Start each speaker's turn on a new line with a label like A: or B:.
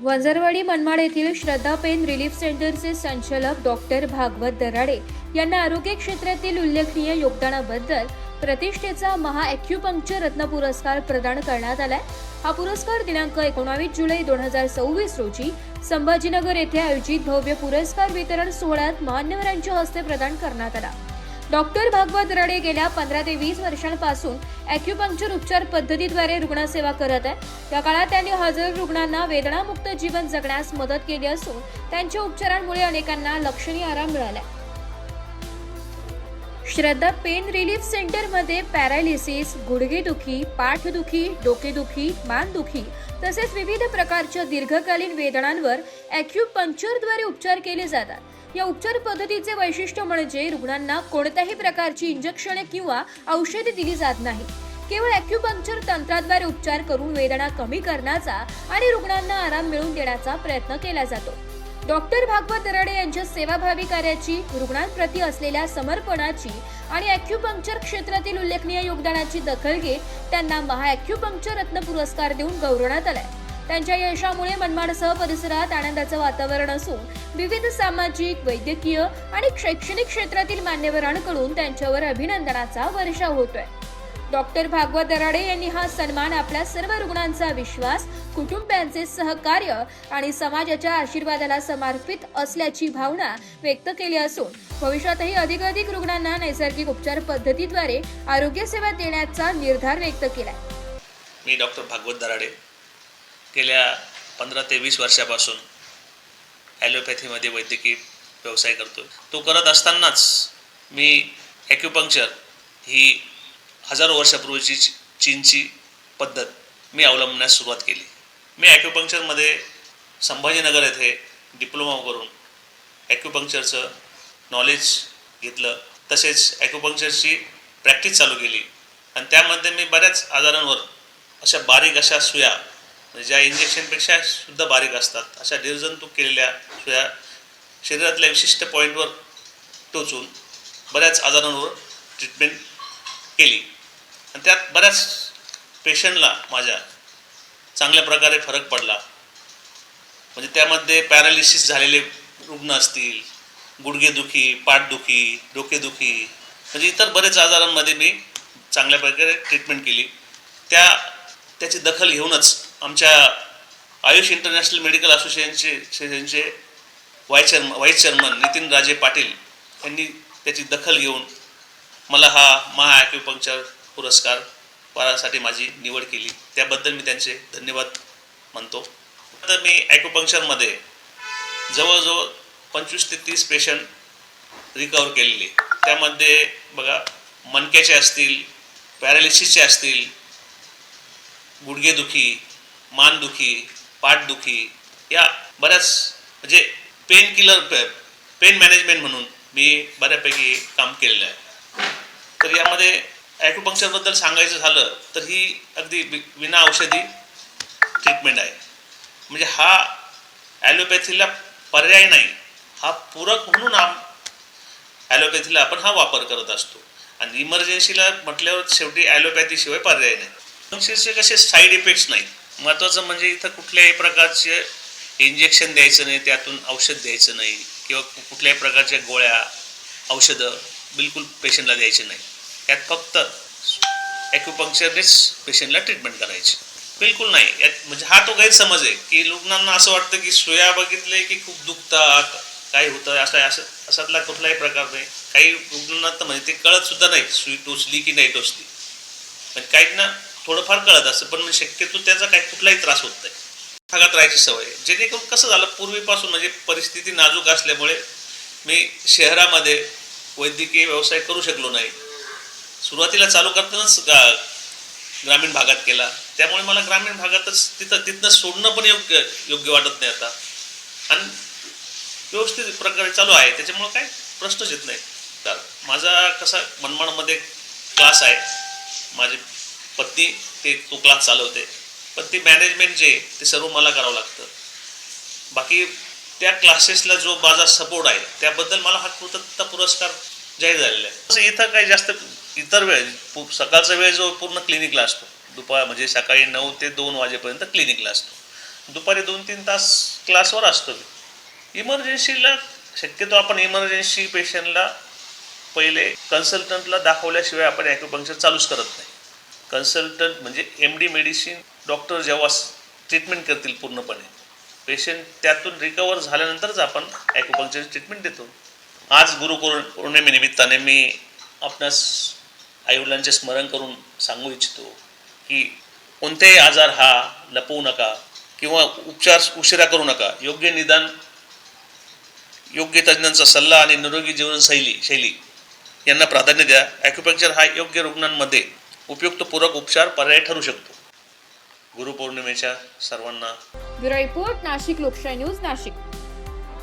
A: वंजारवाडी मनमाड येथील श्रद्धा pain relief सेंटरचे संचालक डॉक्टर भागवत दराडे यांना आरोग्य क्षेत्रातील उल्लेखनीय योगदानाबद्दल प्रतिष्ठेचा महाॲक्युपंक्चर रत्न पुरस्कार प्रदान करण्यात आलाय। हा पुरस्कार दिनांक 19 जुलै 2026 रोजी संभाजीनगर येथे आयोजित भव्य पुरस्कार वितरण सोहळ्यात मान्यवरांच्या हस्ते प्रदान करण्यात आला। डॉक्टर भागवत दराडे गेल्या 15 ते 20 वर्षांपासून ॲक्युपंक्चर उपचार पद्धतीद्वारे रुग्णसेवा करत आहेत। या काळात त्यांनी हजारो रुग्णांना वेदनामुक्त जीवन जगण्यास मदत केली असून त्यांच्या उपचारांमुळे अनेकांना लक्षणीय आराम मिळाला। श्रद्धा पेन रिलीफ सेंटरमध्ये पॅरालिसिस, गुडघेदुखी, पाठदुखी, डोकेदुखी, मानदुखी तसेच विविध प्रकारच्या दीर्घकालीन वेदनांवर ॲक्युपंक्चरद्वारे उपचार केले जातात। या उपचार पद्धतीचे वैशिष्ट्य म्हणजे रुग्णांना कोणत्याही प्रकारची इंजेक्शने किंवा औषधे दिली जात नाही। केवळ ॲक्युपंक्चर तंत्राद्वारे उपचार करून वेदना कमी करण्याचा आणि रुग्णांना आराम मिळवून देण्याचा प्रयत्न केला जातो। डॉक्टर भागवत दराडे यांच्या सेवाभावी कार्याची, रुग्णांप्रती असलेल्या समर्पणाची आणि ॲक्युपंक्चर क्षेत्रातील उल्लेखनीय योगदानाची दखल घेत त्यांना महाॲक्युपंक्चर रत्न पुरस्कार देऊन गौरवण्यात आलाय। त्यांच्या यशामुळे मनमाडसह परिसरात आनंदाचं वातावरण असून विविध सामाजिक, वैद्यकीय आणि शैक्षणिक क्षेत्रातील मान्यवरांकडून त्यांच्यावर अभिनंदनाचा वर्षाव होतोय। डॉक्टर भागवत दराडे यांनी हा सन्मान आपल्या सर्व रुग्णांचा विश्वास, कुटुंबियांचे सहकार्य आणि समाजाच्या आशीर्वादाला समर्पित असल्याची भावना व्यक्त केली असून भविष्यातही अधिकाधिक रुग्णांना नैसर्गिक उपचार पद्धतीद्वारे आरोग्य सेवा देण्याचा निर्धार व्यक्त केलाय।
B: मी डॉक्टर भागवत दराडे गेल्या 15 ते 20 वर्षापासून ॲलोपॅथीमध्ये वैद्यकीय व्यवसाय करतो। तो करत असतानाच मी ॲक्युपंक्चर ही हजारो वर्षापूर्वीची चीनची पद्धत मी अवलंबण्यास सुरुवात केली। मी ॲक्युपंक्चरमध्ये संभाजीनगर येथे डिप्लोमा करून ॲक्युपंक्चरचं नॉलेज घेतलं, तसेच ॲक्युपंक्चरची प्रॅक्टिस चालू केली आणि त्यामध्ये मी बऱ्याच आजारांवर अशा बारीक अशा सुया, ज्या इंजेक्शनपेक्षा सुद्धा बारीक असतात, अशा निर्जंतुक केलेल्या सुया शरीरातल्या विशिष्ट पॉईंटवर टोचून बऱ्याच आजारांवर ट्रीटमेंट केली आणि त्यात बऱ्याच पेशंटला माझ्या चांगल्या प्रकारे फरक पडला। म्हणजे त्यामध्ये पॅरालिसिस झालेले रुग्ण असतील, गुडघेदुखी, पाठदुखी, डोकेदुखी, म्हणजे इतर बरेच आजारांमध्ये मी चांगल्या प्रकारे ट्रीटमेंट केली। त्याची दखल घेऊनच आमच्या आयुष इंटरनॅशनल मेडिकल असोसिएशनचे व्हाईस चेअरमन नितीन राजे पाटील यांनी त्याची दखल घेऊन मला हा महाॲक्युपंक्चर पुरस्कार पारासाठी माझी निवड केली। त्याबद्दल मी त्यांचे धन्यवाद मानतो। तर मी ॲक्युपंक्चरमध्ये जवळजवळ 25 ते 30 पेशंट रिकवर केलेले। त्यामध्ये बघा, मणक्याचे असतील, पॅरालिसिसचे असतील, गुडघेदुखी, मानदुखी, पाठदुखी, या बऱ्याच म्हणजे पेन मॅनेजमेंट म्हणून मी बऱ्यापैकी काम केलेलं आहे। तर यामध्ये ॲक्युपंक्चरबद्दल सांगायचं झालं तर ही अगदी विना औषधी ट्रीटमेंट आहे। म्हणजे हा ॲलोपॅथीला पर्याय नाही, हा पूरक म्हणून ॲलोपॅथीला आपण हा वापर करत असतो आणि इमर्जन्सीला म्हटल्यावर शेवटी ॲलोपॅथीशिवाय पर्याय नाही। ॲक्युपंक्चरचे कसे साईड इफेक्ट्स नाही। महत्त्वाचं म्हणजे इथं कुठल्याही प्रकारचे इंजेक्शन द्यायचं नाही, त्यातून औषध द्यायचं नाही किंवा कुठल्याही प्रकारच्या गोळ्या, औषधं बिलकुल पेशंटला द्यायचे नाही। यात फक्त ॲक्युपंक्चरनेच पेशंटला ट्रीटमेंट करायची, बिलकुल नाही। यात म्हणजे हा तो गैरसमज आहे की रुग्णांना असं वाटतं की सुया बघितले की खूप दुखतात, काय होतं, असातला कुठलाही प्रकार नाही। काही रुग्णांना तर म्हणजे ते कळतसुद्धा नाही सुई टोचली की नाही टोचली, म्हणजे काहींना थोडंफार कळत असतं, पण शक्यतो त्याचा काही कुठलाही त्रास होत नाही। भागात राहायची सवय, जेणेकरून कसं झालं, पूर्वीपासून म्हणजे परिस्थिती नाजूक असल्यामुळे मी शहरामध्ये वैद्यकीय व्यवसाय करू शकलो नाही। सुरुवातीला चालू करतानाच ग्रामीण भागात केला, त्यामुळे मला ग्रामीण भागातच तिथनं सोडणं पण योग्य वाटत नाही आता, आणि व्यवस्थित प्रकारे चालू आहे, त्याच्यामुळे काय प्रश्नच येत नाही। तर माझा कसा मनमाडमध्ये क्लास आहे, माझी पत्नी तो क्लास चालवते, पण ती मॅनेजमेंट जे ते सर्व मला करावं लागतं। बाकी त्या क्लासेसला जो माझा सपोर्ट आहे त्याबद्दल मला हा कृतज्ञता पुरस्कार जाहीर झालेला आहे। तसं इथं काही जास्त इतर वेळ सकाळचा वेळ जो पूर्ण क्लिनिकला असतो, म्हणजे सकाळी 9 ते 2 वाजेपर्यंत क्लिनिकला असतो दुपारी 2-3 तास क्लासवर असतो मी. इमर्जन्सीला शक्यतो आपण इमर्जन्सी पेशंटला पहिले कन्सल्टंटला दाखवल्याशिवाय आपण ॲक्युपंक्चर चालूच करत नाही. कन्सल्टंट म्हणजे MD मेडिसिन डॉक्टर जेव्हा ट्रीटमेंट करतील पूर्णपणे, पेशंट त्यातून रिकवर झाल्यानंतरच आपण ॲक्युपंक्चरची ट्रीटमेंट देतो. आज गुरुपौर्णिमेनिमित्ताने मी आपणास आईवडिलांचे स्मरण करून सांगू इच्छितो की कोणतेही आजार हा लपवू नका किंवा उपचार उशिरा करू नका. योग्य निदान, योग्य तज्ज्ञांचा सल्ला आणि निरोगी जीवनशैली यांना प्राधान्य द्या. ॲक्युपंक्चर हा योग्य रुग्णांमध्ये उपयुक्त पूरक उपचार पर्याय ठरू शकतो. गुरुपौर्णिमेच्या सर्वांना
A: ब्युरो रिपोर्ट, नाशिक लोकशाही न्यूज, नाशिक.